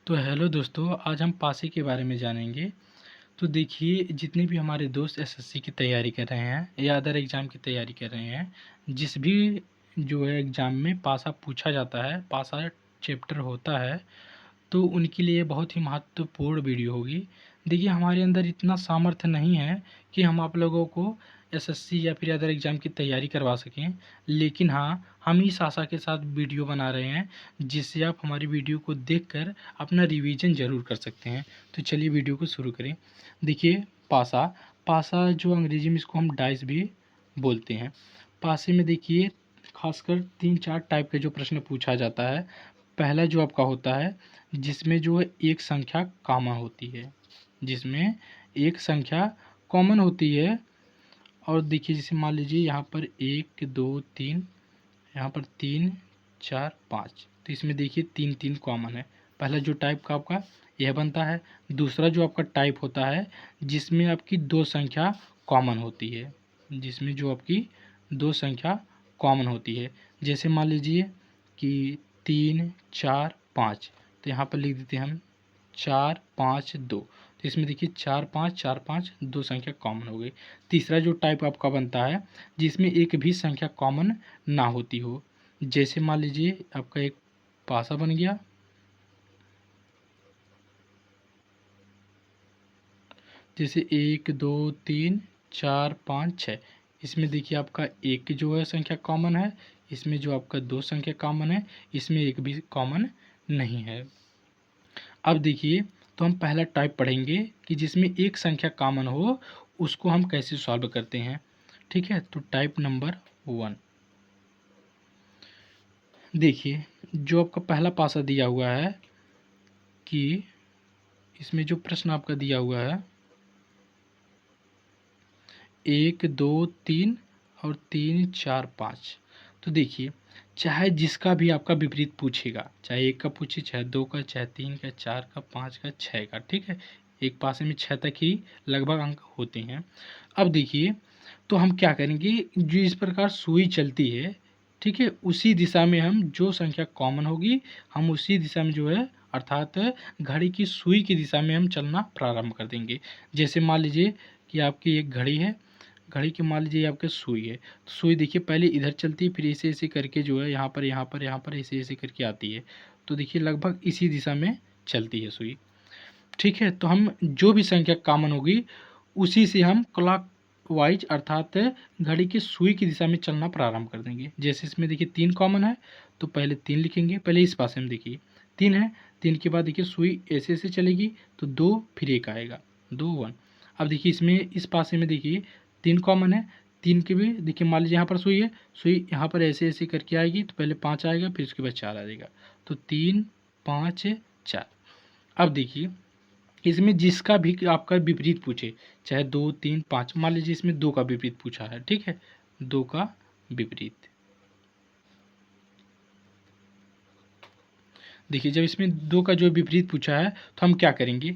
तो हेलो दोस्तों, आज हम पासे के बारे में जानेंगे। तो देखिए, जितने भी हमारे दोस्त एसएससी की तैयारी कर रहे हैं या अदर एग्ज़ाम की तैयारी कर रहे हैं, जिस भी जो है एग्ज़ाम में पासा पूछा जाता है, पासा चैप्टर होता है, तो उनके लिए बहुत ही महत्वपूर्ण वीडियो होगी। देखिए, हमारे अंदर इतना सामर्थ्य नहीं है कि हम आप लोगों को एसएससी या फिर अदर एग्ज़ाम की तैयारी करवा सकें। लेकिन हाँ, हम इस आशा के साथ वीडियो बना रहे हैं, जिससे आप हमारी वीडियो को देखकर अपना रिवीजन ज़रूर कर सकते हैं। तो चलिए वीडियो को शुरू करें। देखिए, पासा, पासा जो अंग्रेज़ी में इसको हम डाइस भी बोलते हैं। पासे में देखिए, खासकर 3-4 टाइप के जो प्रश्न पूछा जाता है। पहला जो आपका होता है, जिसमें जो है एक संख्या कॉमन होती है, जिसमें एक संख्या कॉमन होती है। और देखिए, जैसे मान लीजिए यहाँ पर 1, 2, 3, यहाँ पर 3, 4, 5, तो इसमें देखिए 3-3 कॉमन है। पहला जो टाइप का आपका यह बनता है। दूसरा जो आपका टाइप होता है, जिसमें आपकी दो संख्या कॉमन होती है, जिसमें जो आपकी दो संख्या कॉमन होती है। जैसे मान लीजिए कि 3, 4, 5, तो यहाँ पर लिख देते हैं हम 4, 5, 2। तो इसमें देखिए 4, 5, 4, 5 दो संख्या कॉमन हो गई। तीसरा जो टाइप आपका बनता है, जिसमें एक भी संख्या कॉमन ना होती हो। जैसे मान लीजिए आपका एक पासा बन गया, जैसे 1, 2, 3, 4, 5, 6। इसमें देखिए आपका एक जो है संख्या कॉमन है, इसमें जो आपका दो संख्या कॉमन है, इसमें एक भी कॉमन नहीं है। अब देखिए, तो हम पहला टाइप पढ़ेंगे कि जिसमें एक संख्या कॉमन हो, उसको हम कैसे सॉल्व करते हैं। ठीक है, तो टाइप नंबर 1 देखिए, जो आपका पहला पासा दिया हुआ है कि इसमें जो प्रश्न आपका दिया हुआ है 1, 2, 3 और 3, 4, 5। तो देखिए, चाहे जिसका भी आपका विपरीत पूछेगा, चाहे 1 का पूछे, चाहे 2 का, चाहे 3 का, 4 का, 5 का, 6 का, ठीक है। एक पासे में 6 तक ही लगभग अंक होते हैं। अब देखिए, तो हम क्या करेंगे, जो इस प्रकार सुई चलती है, ठीक है, उसी दिशा में हम जो संख्या कॉमन होगी, हम उसी दिशा में जो है, अर्थात घड़ी की सुई की दिशा में हम चलना प्रारंभ कर देंगे। जैसे मान लीजिए कि आपकी एक घड़ी है, घड़ी की मान लीजिए आपके सुई है, तो सुई देखिए पहले इधर चलती है, फिर ऐसे ऐसे करके जो है यहाँ पर यहाँ पर यहाँ पर ऐसे ऐसे करके आती है। तो देखिए लगभग इसी दिशा में चलती है सुई। ठीक है, तो हम जो भी संख्या कॉमन होगी, उसी से हम क्लॉक वाइज अर्थात घड़ी की सुई की दिशा में चलना प्रारंभ कर देंगे। जैसे इसमें देखिए 3 कॉमन है, तो पहले 3 लिखेंगे। पहले इस पासे में देखिए 3 है, 3 के बाद देखिए सुई ऐसे ऐसे चलेगी, तो 2 फिर 1 आएगा, 2 1। अब देखिए इसमें इस पासे में देखिए 3 कॉमन है, 3 के भी देखिए मान लीजिए यहाँ पर सुई है, सुई यहाँ पर ऐसे ऐसे करके आएगी, तो पहले 5 आएगा, फिर उसके बाद 4 आ जाएगा, तो 3, 5, 4। अब देखिए, इसमें जिसका भी आपका विपरीत पूछे, चाहे 2, 3, 5, मान लीजिए इसमें 2 का विपरीत पूछा है, ठीक है, 2 का विपरीत। देखिए, जब इसमें 2 का जो विपरीत पूछा है, तो हम क्या करेंगे,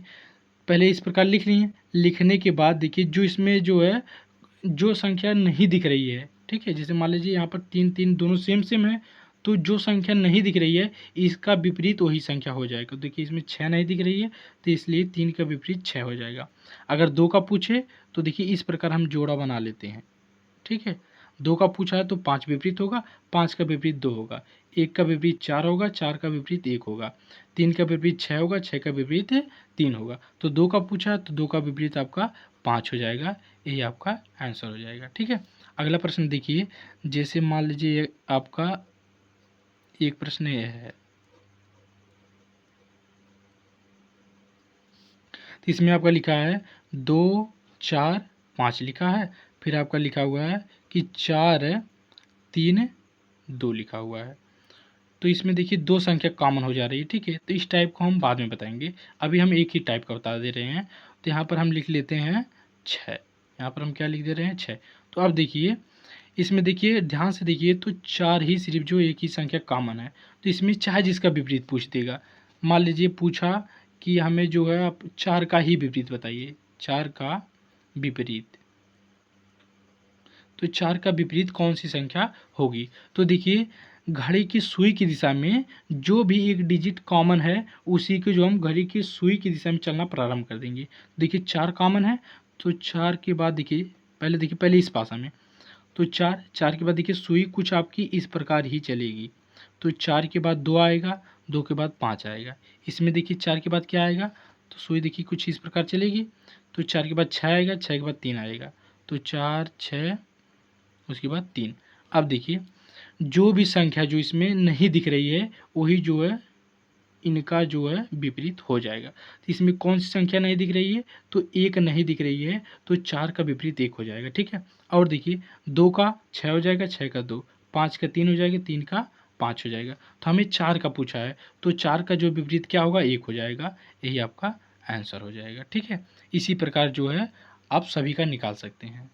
पहले इस प्रकार लिख लिए। लिखने के बाद देखिए, जो इसमें जो है, जो संख्या नहीं दिख रही है, ठीक है, जैसे मान लीजिए यहाँ पर 3 3 दोनों सेम सेम है, तो जो संख्या नहीं दिख रही है, इसका विपरीत वही संख्या हो जाएगा। देखिए इसमें 6 नहीं दिख रही है, तो इसलिए 3 का विपरीत 6 हो जाएगा। अगर 2 का पूछे, तो देखिए इस प्रकार हम जोड़ा बना लेते हैं, ठीक है। 2 का पूछा है तो 5 विपरीत होगा, 5 का विपरीत 2 होगा, 1 का विपरीत 4 होगा, 4 का विपरीत 1 होगा, 3 का विपरीत 6 होगा, 6 का विपरीत 3 होगा। तो 2 का पूछा है तो 2 का विपरीत आपका 5 हो जाएगा, यही आपका आंसर हो जाएगा, ठीक है। अगला प्रश्न देखिए, जैसे मान लीजिए आपका एक प्रश्न यह है, तो इसमें आपका लिखा है 2, 4, 5 लिखा है, फिर आपका लिखा हुआ है कि 4, 3, 2 लिखा हुआ है। तो इसमें देखिए दो संख्या कॉमन हो जा रही है, ठीक है। तो इस टाइप को हम बाद में बताएंगे, अभी हम एक ही टाइप का बता दे रहे हैं। तो यहाँ पर हम लिख लेते हैं 6, यहाँ पर हम क्या लिख दे रहे हैं 6। तो अब देखिए, इसमें देखिए ध्यान से देखिए, तो 4 ही सिर्फ जो एक ही संख्या कॉमन है, तो इसमें चाहे जिसका विपरीत पूछ देगा। मान लीजिए पूछा कि हमें जो है आप 4 का ही विपरीत बताइए, 4 का विपरीत, तो 4 का विपरीत कौन सी संख्या होगी। तो देखिए घड़ी की सुई की दिशा में जो भी एक डिजिट कॉमन है उसी को जो हम घड़ी की सुई की दिशा में चलना प्रारंभ कर देंगे। देखिए 4 कॉमन है, तो 4 के बाद देखिए पहले इस पासा में, तो 4 के बाद देखिए सुई कुछ आपकी इस प्रकार ही चलेगी। तो 4 के बाद 2 आएगा, 2 के बाद 5 आएगा। इसमें देखिए 4 के बाद क्या आएगा, तो सुई देखिए कुछ इस प्रकार चलेगी। तो 4 के बाद 6 आएगा, 6 के बाद 3 आएगा। तो 4 6 उसके बाद 3। अब देखिए जो भी संख्या जो इसमें नहीं दिख रही है वही जो है इनका जो है विपरीत हो जाएगा। तो इसमें कौन सी संख्या नहीं दिख रही है, तो 1 नहीं दिख रही है, तो 4 का विपरीत 1 हो जाएगा। ठीक है, और देखिए 2 का 6 हो जाएगा, 6 का 2, 5 का 3 हो जाएगा, 3 का 5 हो जाएगा। तो हमें 4 का पूछा है, तो 4 का जो विपरीत क्या होगा, 1 हो जाएगा। यही आपका आंसर हो जाएगा। ठीक है, इसी प्रकार जो है आप सभी का निकाल सकते हैं।